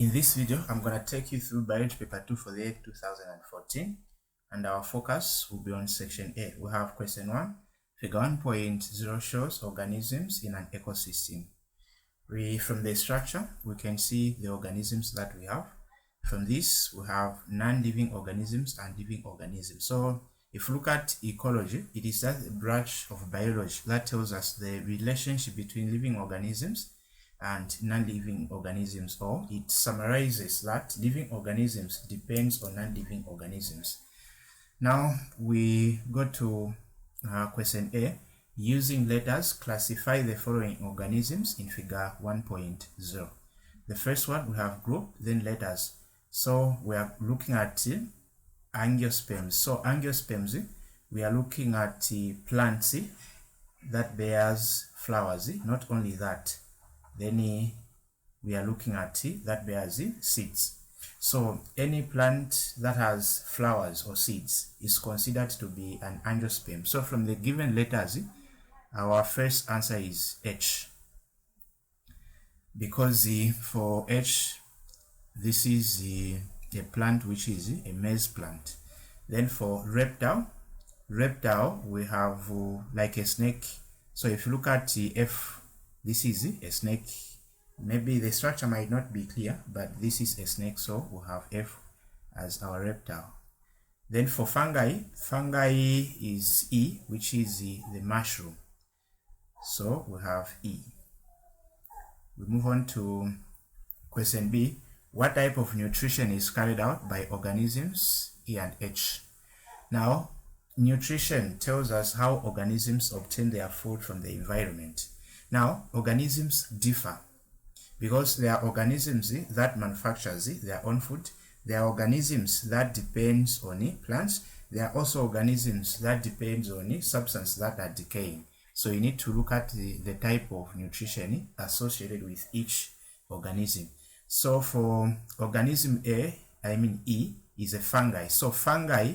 In this video, I'm going to take you through Biology Paper 2 for the year 2014, and our focus will be on Section A. We have Question 1, Figure 1.0 shows organisms in an ecosystem. From the structure, we can see the organisms that we have. From this, we have non-living organisms and living organisms. So, if you look at ecology, it is that a branch of biology that tells us the relationship between living organisms and non-living organisms, or it summarizes that living organisms depends on non-living organisms. Now we go to question A. Using letters, classify the following organisms in figure 1.0. The first one, we have group, then letters. So we are looking at angiosperms. So angiosperms, we are looking at plants that bears flowers. Not only that, then we are looking at that bears seeds. So any plant that has flowers or seeds is considered to be an angiosperm. So from the given letters, our first answer is H, because for H, this is a plant which is a maize plant. Then for reptile, we have like a snake. So if you look at F, this is a snake. Maybe the structure might not be clear, but this is a snake, so we'll have F as our reptile. Then for fungi is E, which is the mushroom. So we have E. We move on to question B. What type of nutrition is carried out by organisms? E and H. Now, nutrition tells us how organisms obtain their food from the environment. Now, organisms differ because there are organisms that manufacture their own food. There are organisms that depends on plants. There are also organisms that depends on substances that are decaying. So you need to look at the type of nutrition associated with each organism. So for organism A, E, is a fungi. So fungi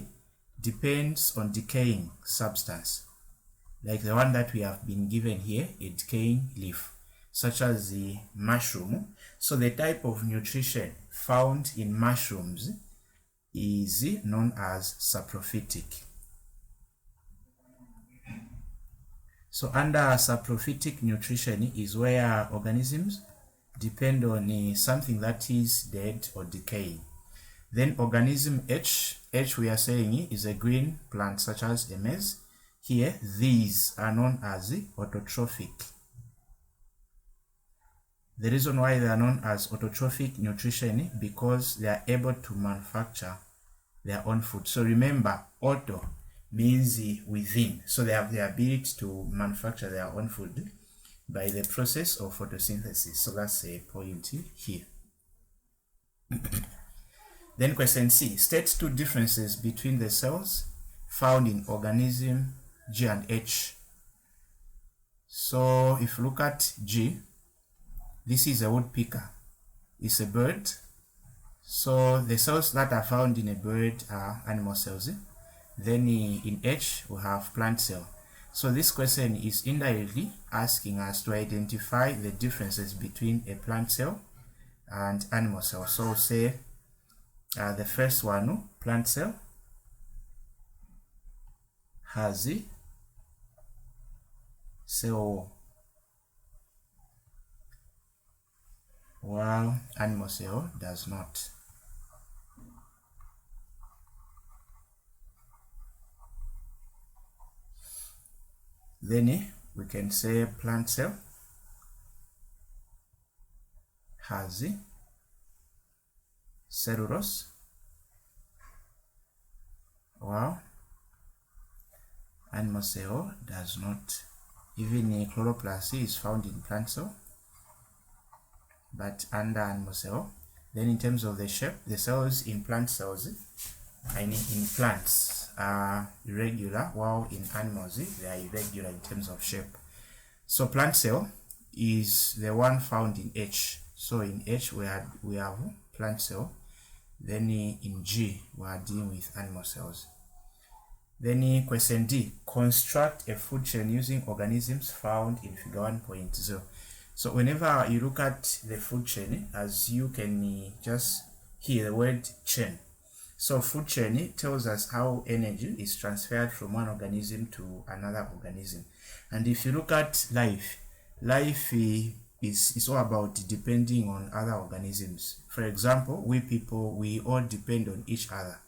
depends on decaying substance, like the one that we have been given here, a decaying leaf, such as the mushroom. So the type of nutrition found in mushrooms is known as saprophytic. So under saprophytic nutrition is where organisms depend on something that is dead or decaying. Then organism H we are saying is a green plant such as a maize. Here, these are known as autotrophic. The reason why they are known as autotrophic nutrition because they are able to manufacture their own food. So remember, auto means within. So they have the ability to manufacture their own food by the process of photosynthesis. So that's a point here. Then question C. State two differences between the cells found in organism G and H. So if you look at G, this is a woodpecker. It's a bird. So the cells that are found in a bird are animal cells. Then in H, we have plant cell. So this question is indirectly asking us to identify the differences between a plant cell and animal cell. So say the first one, plant cell, has a cell wall, while animal cell does not. Then we can say plant cell has cellulose, while animal cell does not. Even chloroplast is found in plant cell, but under animal cell. Then in terms of the shape, the cells in plant cells, in plants are irregular, while in animals they are irregular in terms of shape. So plant cell is the one found in H. So in H we have plant cell. Then in G we are dealing with animal cells. Then question D. Construct a food chain using organisms found in figure 1.0. So whenever you look at the food chain, as you can just hear the word chain. So food chain tells us how energy is transferred from one organism to another organism. And if you look at life is all about depending on other organisms. For example, we people, we all depend on each other,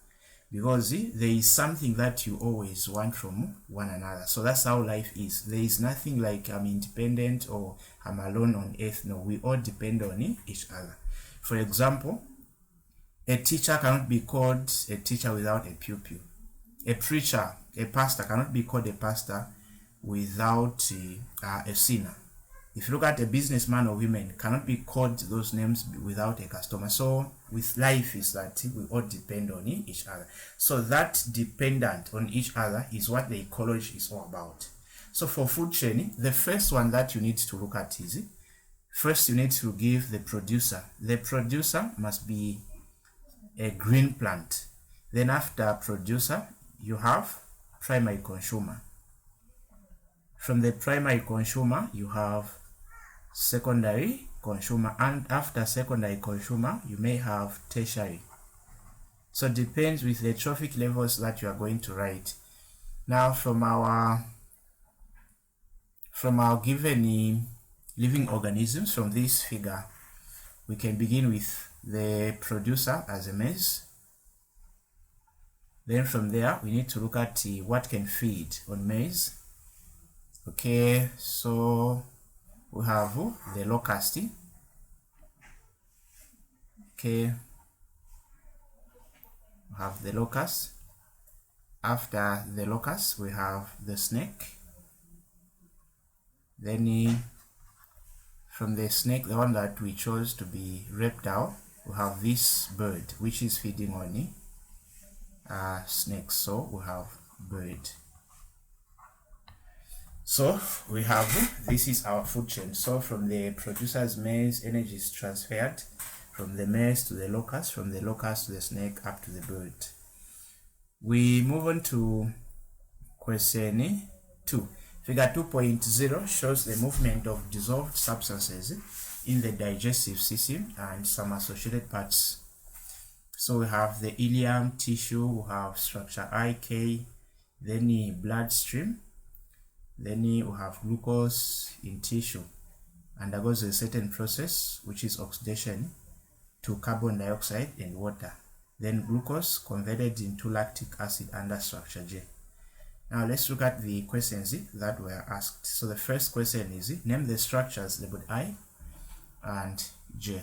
because there is something that you always want from one another. So that's how life is. There is nothing like I'm independent or I'm alone on earth. No, we all depend on each other. For example, a teacher cannot be called a teacher without a pupil. A preacher, a pastor cannot be called a pastor without a sinner. If you look at a businessman or women, cannot be called those names without a customer. So with life is that we all depend on each other. So that dependent on each other is what the ecology is all about. So for food chain, the first one that you need to look at is, first you need to give the producer. The producer must be a green plant. Then after producer, you have primary consumer. From the primary consumer, you have secondary consumer, and after secondary consumer, you may have tertiary. So it depends with the trophic levels that you are going to write. Now from our given living organisms, from this figure, we can begin with the producer as a maize. Then from there, we need to look at what can feed on maize. Okay, so we have the locust. Okay, we have the locust. After the locust, we have the snake. Then from the snake, the one that we chose to be reptile, we have this bird which is feeding on snakes. So we have bird. So we have, this is our food chain. So from the producer's maize, energy is transferred from the maize to the locust, from the locust to the snake, up to the bird. We move on to question 2. Figure 2.0 shows the movement of dissolved substances in the digestive system and some associated parts. So we have the ileum, tissue, we have structure IK, then the bloodstream, then we have glucose in tissue, undergoes a certain process which is oxidation to carbon dioxide and water. Then glucose converted into lactic acid under structure J. Now let's look at the questions that were asked. So the first question is, name the structures labeled I and J.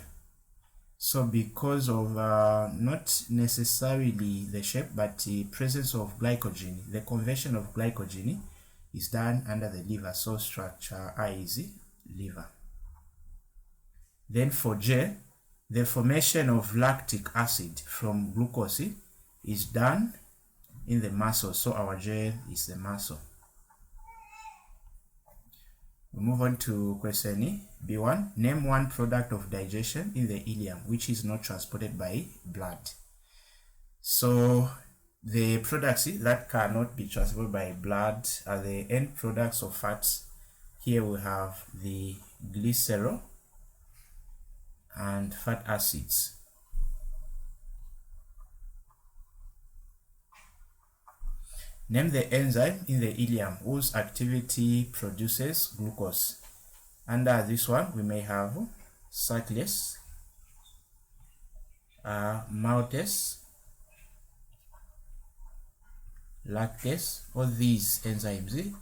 So because of not necessarily the shape, but the presence of glycogen, the conversion of glycogen is done under the liver. So structure I is liver. Then for J, the formation of lactic acid from glucose is done in the muscle. So our J is the muscle. We move on to question B1. Name one product of digestion in the ileum which is not transported by blood. So the products that cannot be transported by blood are the end products of fats. Here we have the glycerol and fat acids. Name the enzyme in the ileum whose activity produces glucose. Under this one, we may have cyclase, maltase, lactase. All these enzymes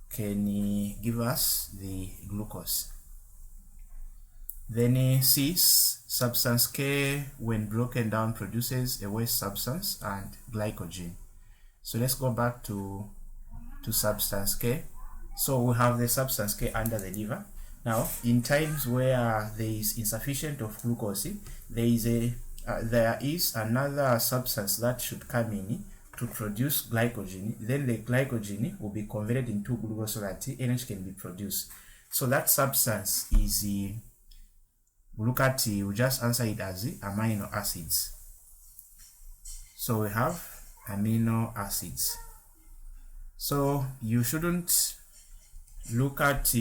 can give us the glucose. Then C, substance K, when broken down, produces a waste substance and glycogen. So let's go back to substance K. So we have the substance K under the liver. Now, in times where there is insufficient of glucose, there is another substance that should come in to produce glycogen. Then the glycogen will be converted into glucose so that energy can be produced. So that substance is we just answer it as amino acids. So we have amino acids. So you shouldn't look at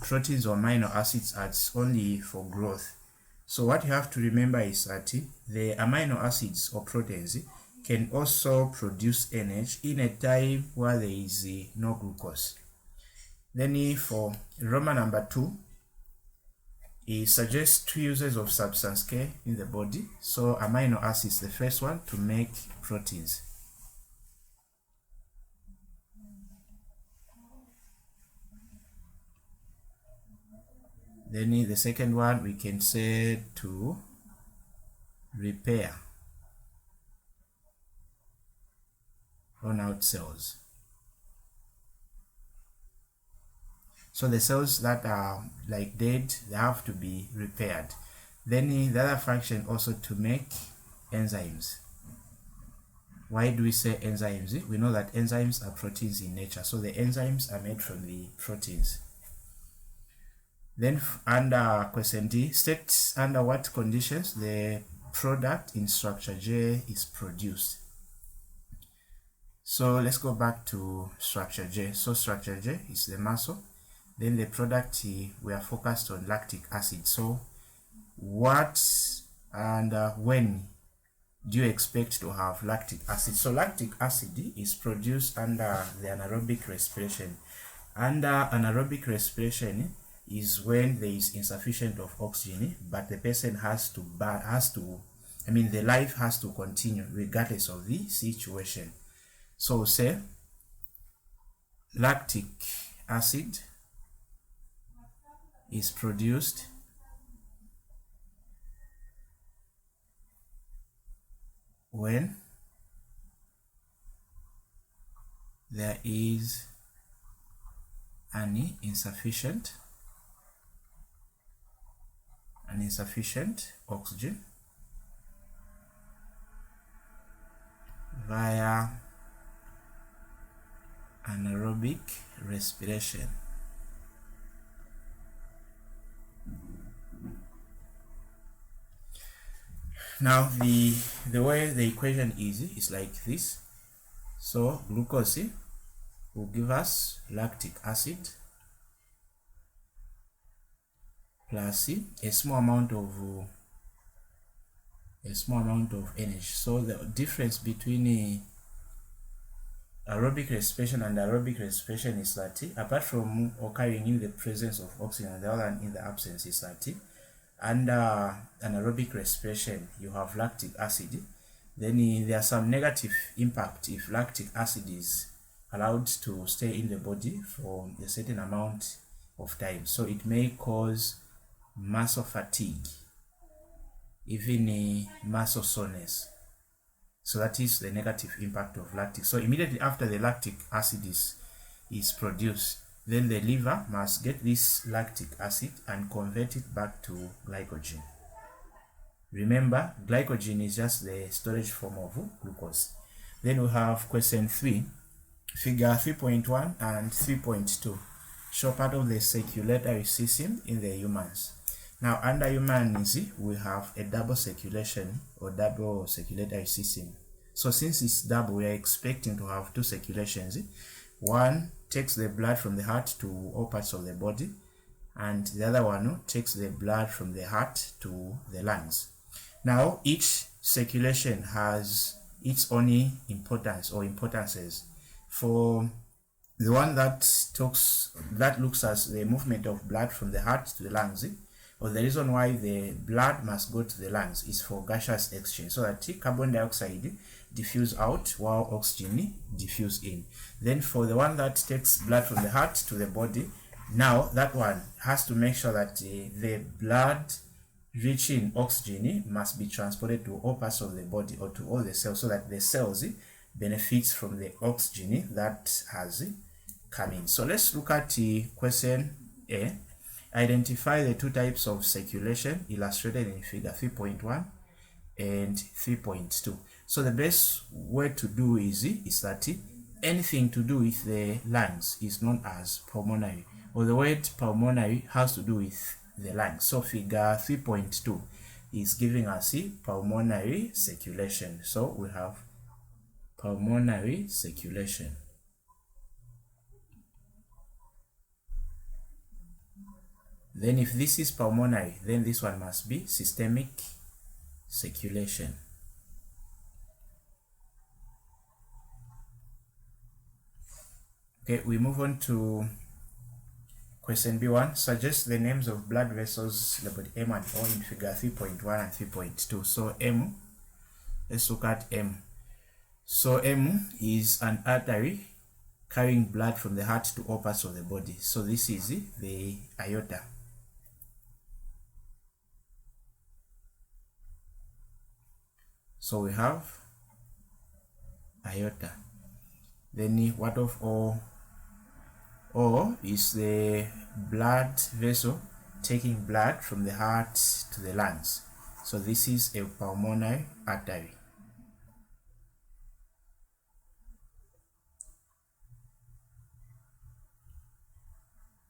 proteins or amino acids as only for growth. So what you have to remember is that the amino acids or proteins can also produce energy in a time where there is no glucose. Then for Roman number 2, it suggests 2 uses of substance K in the body. So amino acids, the first one, to make proteins. Then the second one we can say to repair worn out cells. So the cells that are like dead, they have to be repaired. Then the other function also to make enzymes. Why do we say enzymes? We know that enzymes are proteins in nature, so the enzymes are made from the proteins. Then under question D, state under what conditions the product in structure J is produced. So let's go back to structure J. So structure J is the muscle. Then the product, we are focused on lactic acid. So what and when do you expect to have lactic acid? So lactic acid is produced under the anaerobic respiration. Under anaerobic respiration is when there is insufficient of oxygen, but the person the life has to continue regardless of the situation. So say lactic acid is produced when there is an insufficient oxygen via anaerobic respiration. Now the way the equation is like this. So glucose will give us lactic acid plus a small amount of energy. So the difference between aerobic respiration and aerobic respiration is that apart from occurring in the presence of oxygen and the other one in the absence, is that under anaerobic respiration you have lactic acid. Then there are some negative impact if lactic acid is allowed to stay in the body for a certain amount of time. So it may cause muscle fatigue, even muscle soreness. So that is the negative impact of lactic. So immediately after the lactic acid is produced, then the liver must get this lactic acid and convert it back to glycogen. Remember, glycogen is just the storage form of glucose. Then we have question 3, figure 3.1 and 3.2 show part of the circulatory system in the humans. Now under humans we have a double circulation or double circulatory system. So since it's double, we are expecting to have 2 circulations. One takes the blood from the heart to all parts of the body, and the other one takes the blood from the heart to the lungs. Now each circulation has its own importance or importances. For the one that looks at the movement of blood from the heart to the lungs, or the reason why the blood must go to the lungs is for gaseous exchange, so that carbon dioxide diffuse out while oxygen diffuse in. Then for the one that takes blood from the heart to the body, now that one has to make sure that the blood reaching oxygen must be transported to all parts of the body or to all the cells, so that the cells benefits from the oxygen that has come in. So let's look at question A. Identify the 2 types of circulation illustrated in figure 3.1 and 3.2. So the best way to do is that anything to do with the lungs is known as pulmonary, or the word pulmonary has to do with the lungs. So figure 3.2 is giving us pulmonary circulation. So we have pulmonary circulation. Then if this is pulmonary, then this one must be systemic circulation. Okay, we move on to question B1. Suggest the names of blood vessels labeled M and O in figure 3.1 and 3.2. So M, let's look at M. So M is an artery carrying blood from the heart to all parts of the body. So this is the aorta. So we have aorta. Then what of O? O is the blood vessel taking blood from the heart to the lungs. So this is a pulmonary artery.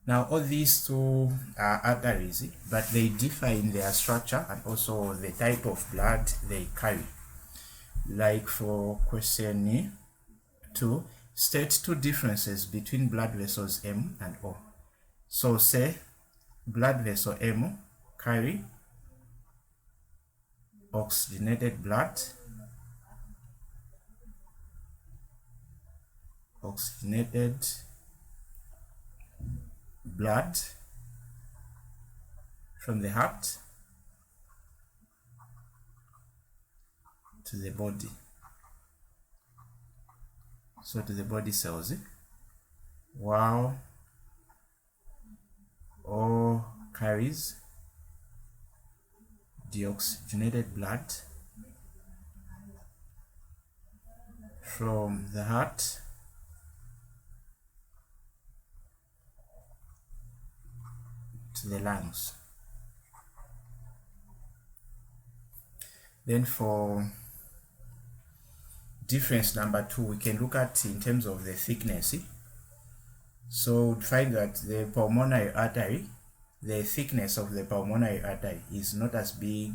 Now all these two are arteries, but they differ in their structure and also the type of blood they carry. Like for question 2, state two differences between blood vessels M and O. So say blood vessel M carry oxygenated blood, from the heart to the body. So to the body cells, while O carries deoxygenated blood from the heart to the lungs. Then for difference number 2, we can look at in terms of the thickness. So we'd find that the pulmonary artery, the thickness of the pulmonary artery is not as big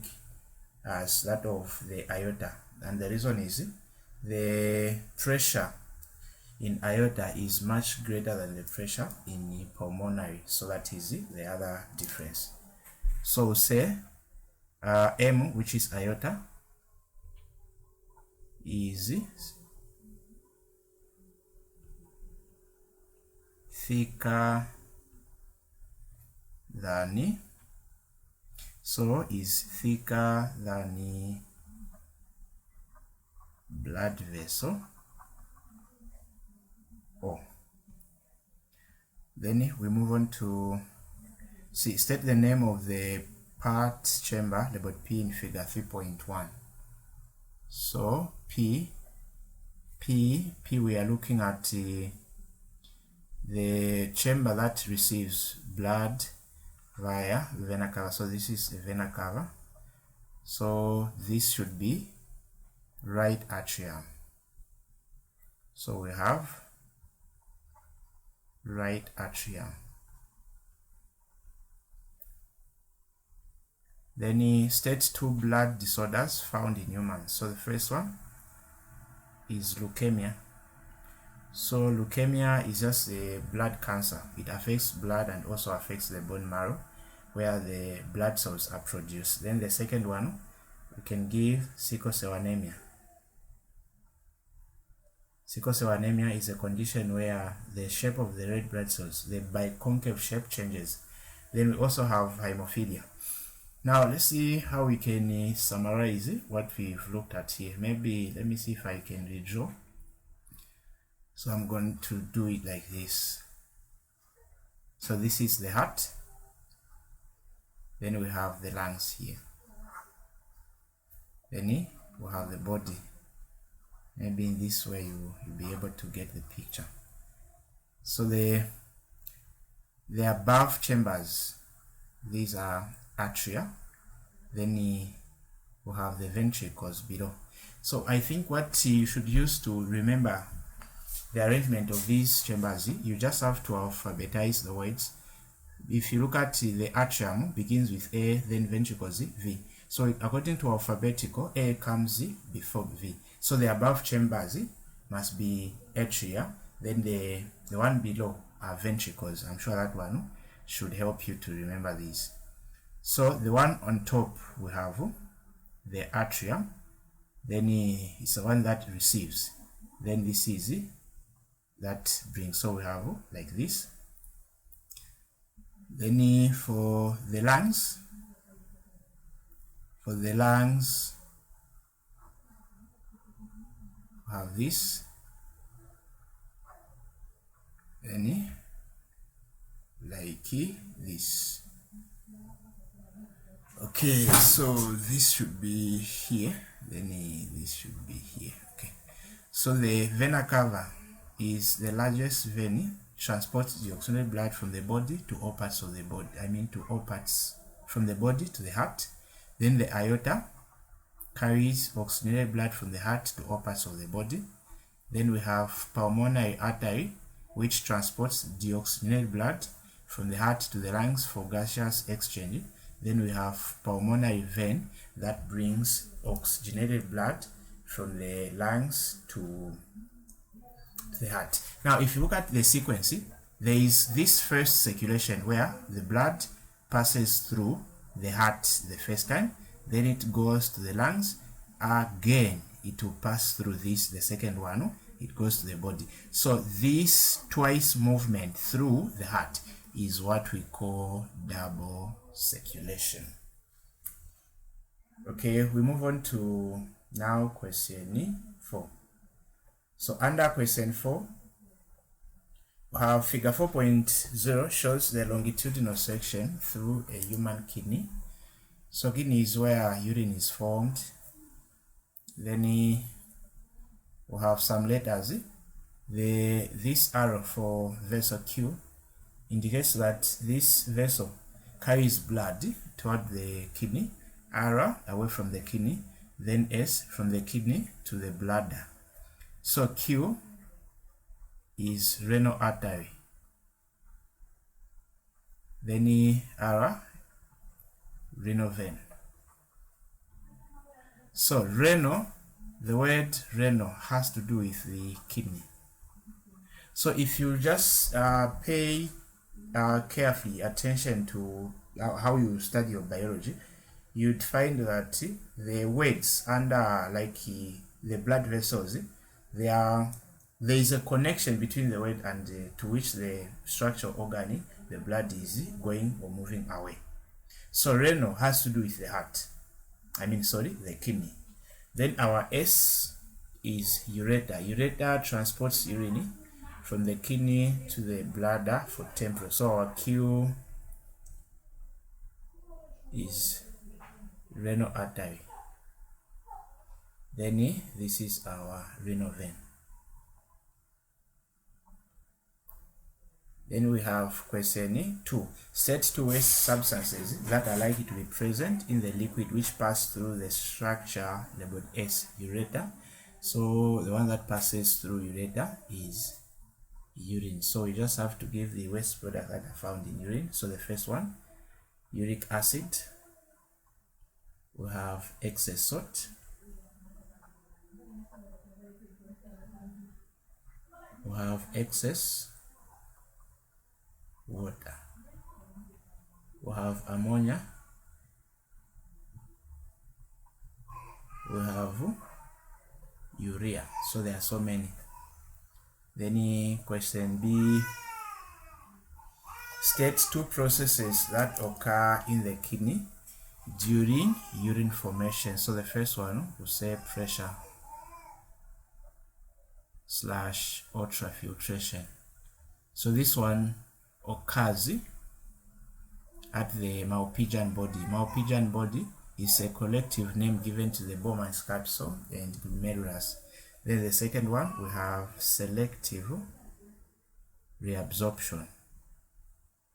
as that of the aorta, and the reason is the pressure in aorta is much greater than the pressure in pulmonary. So that is the other difference. So say M, which is aorta, is thicker than blood vessel O. Then we move on to state the name of the part chamber labeled P in figure 3.1. So P, we are looking at the chamber that receives blood via vena cava. So this is the vena cava. So this should be right atrium. So we have right atrium. Then he states two blood disorders found in humans. So the first one is leukemia. So leukemia is just a blood cancer. It affects blood and also affects the bone marrow where the blood cells are produced. Then the second one, we can give sickle cell anemia. Sickle cell anemia is a condition where the shape of the red blood cells, the biconcave shape, changes. Then we also have hemophilia. Now let's see how we can summarize what we've looked at here. Maybe let me see if I can redraw. So I'm going to do it like this. So this is the heart. Then we have the lungs here. Then we have the body. Maybe in this way you'll be able to get the picture. So the above chambers, these are atria. Then we have the ventricles below. So I think what you should use to remember the arrangement of these chambers, you just have to alphabetize the words. If you look at the atrium, begins with A, then ventricles V. So according to alphabetical, A comes before V. So the above chambers must be atria. Then the one below are ventricles. I'm sure that one should help you to remember these. So the one on top, we have the atrium, then it's the one that receives, then this is that brings. So we have like this. Then for the lungs, we have this, then like this. Okay, so this should be here, then this should be here. Okay, so the vena cava is the largest vein, transports the oxygenated blood from the body to all parts of the body, to all parts from the body to the heart. Then the aorta carries oxygenated blood from the heart to all parts of the body. Then we have pulmonary artery, which transports deoxygenated blood from the heart to the lungs for gaseous exchange. Then we have pulmonary vein that brings oxygenated blood from the lungs to the heart. Now, if you look at the sequence, there is this first circulation where the blood passes through the heart the first time, then it goes to the lungs. Again, it will pass through this, the second one, it goes to the body. So this twice movement through the heart is what we call double circulation. Okay, we move on to now question 4. So under question 4, we have figure 4.0 shows the longitudinal section through a human kidney. So kidney is where urine is formed. Then we have some letters. This arrow for vessel Q indicates that this vessel carries blood toward the kidney, R away from the kidney, then S from the kidney to the bladder. So Q is renal artery, then R, renal vein. So renal, the word renal has to do with the kidney. So if you just pay carefully attention to how you study your biology, you'd find that the words under like the blood vessels, there is a connection between the word and to which the structural organ, the blood, is going or moving away. So renal has to do with the heart, the kidney. Then our S is ureter. Ureter transports urine from the kidney to the bladder for temporal. So our Q is renal artery. Then this is our renal vein. Then we have question 2. State 2 waste substances that are likely to be present in the liquid which pass through the structure labeled S, ureter. So the one that passes through ureter is urine. So we just have to give the waste products that are found in urine. So the first one, uric acid. We have excess salt. We have excess water. We have ammonia. We have urea. So there are so many. Then question B, state 2 processes that occur in the kidney during urine formation. So the first one will say pressure / ultrafiltration. So this one occurs at the Malpighian body. Malpighian body is a collective name given to the Bowman's capsule and glomerulus. Then the second one, we have selective reabsorption.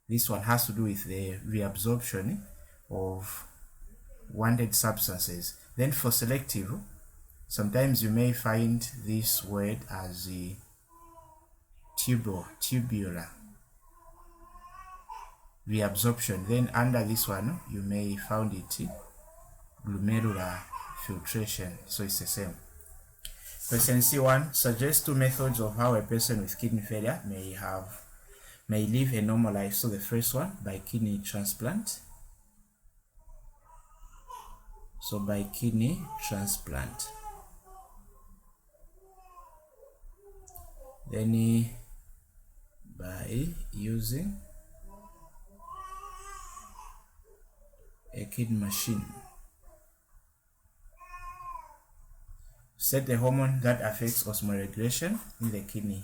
This one has to do with the reabsorption of wanted substances. Then for selective, sometimes you may find this word as a tubular reabsorption. Then under this one, you may find it glomerular filtration. So it's the same. Question C1 suggests 2 methods of how a person with kidney failure may may live a normal life. So the first one, by kidney transplant. So by kidney transplant. Then by using a kidney machine. Set the hormone that affects osmoregulation in the kidney.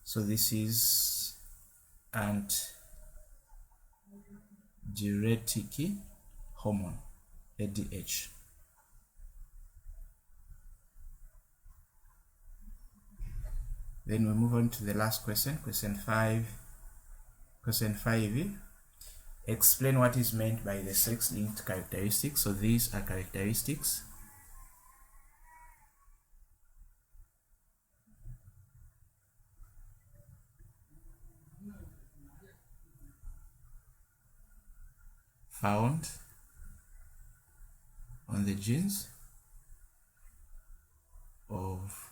So this is antidiuretic hormone, ADH. Then we move on to the last question, question 5. Question 5, explain what is meant by the sex-linked characteristics. So these are characteristics found on the genes of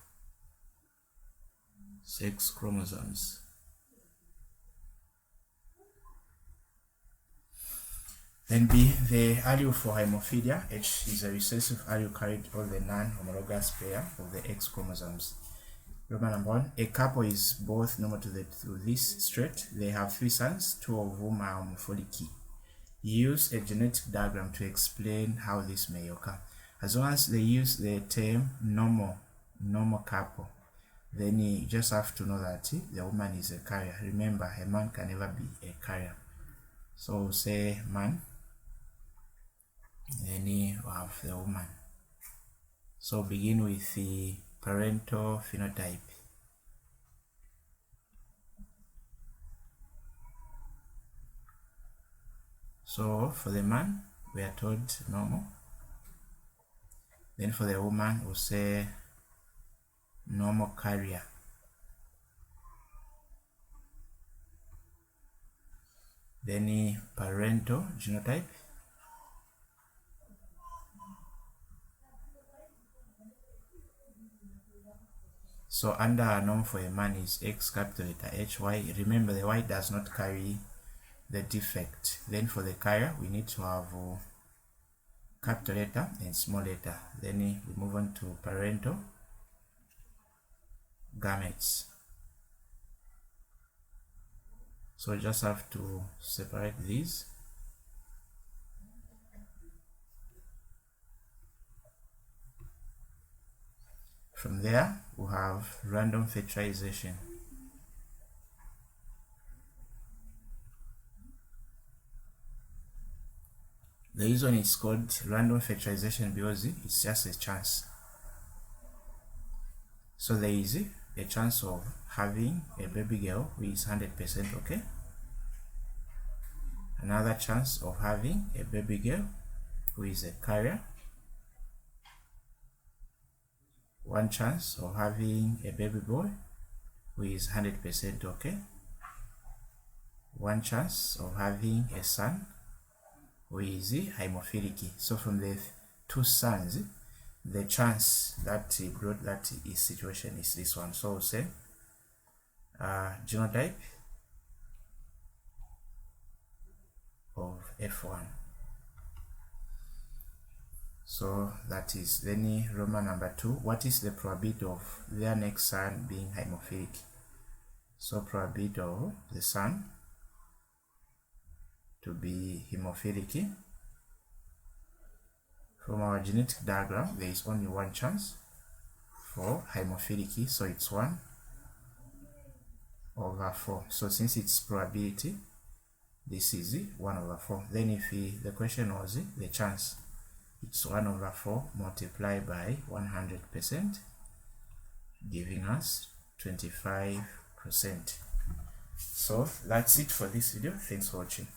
sex chromosomes. Then B, the allele for hemophilia, H, is a recessive allele carried on the non-homologous pair of the X chromosomes. Roman number 1, a couple is both normal to this trait. They have 3 sons, 2 of whom are homophobic. Use a genetic diagram to explain how this may occur. As long as they use the term normal couple, then you just have to know that the woman is a carrier. Remember, a man can never be a carrier. So say man, then you have the woman. So begin with the parental phenotype. So for the man, we are told normal. Then for the woman, we'll say normal carrier. Then parental genotype. So under a norm for a man is X capital letter HY. Remember, the Y does not carry the defect. Then for the carrier, we need to have capital letter and small letter. Then we move on to parental gametes. So just have to separate these. From there, we have random fertilization. The reason it's called random fertilization because it's just a chance. So there is a chance of having a baby girl who is 100% okay. Another chance of having a baby girl who is a carrier. One chance of having a baby boy who is 100% okay. One chance of having a son who is hemophilic. So from the 2 sons, the chance that he brought that is situation is this one. So we'll say genotype of F1. So that is then Roman number 2. What is the probability of their next son being hemophilic? So probability of the son to be hemophilic. From our genetic diagram, there is only one chance for hemophilic, so it's 1/4. So since it's probability, this is 1/4. Then if the question was the chance, it's 1/4 multiplied by 100%, giving us 25%. So that's it for this video. Thanks for watching.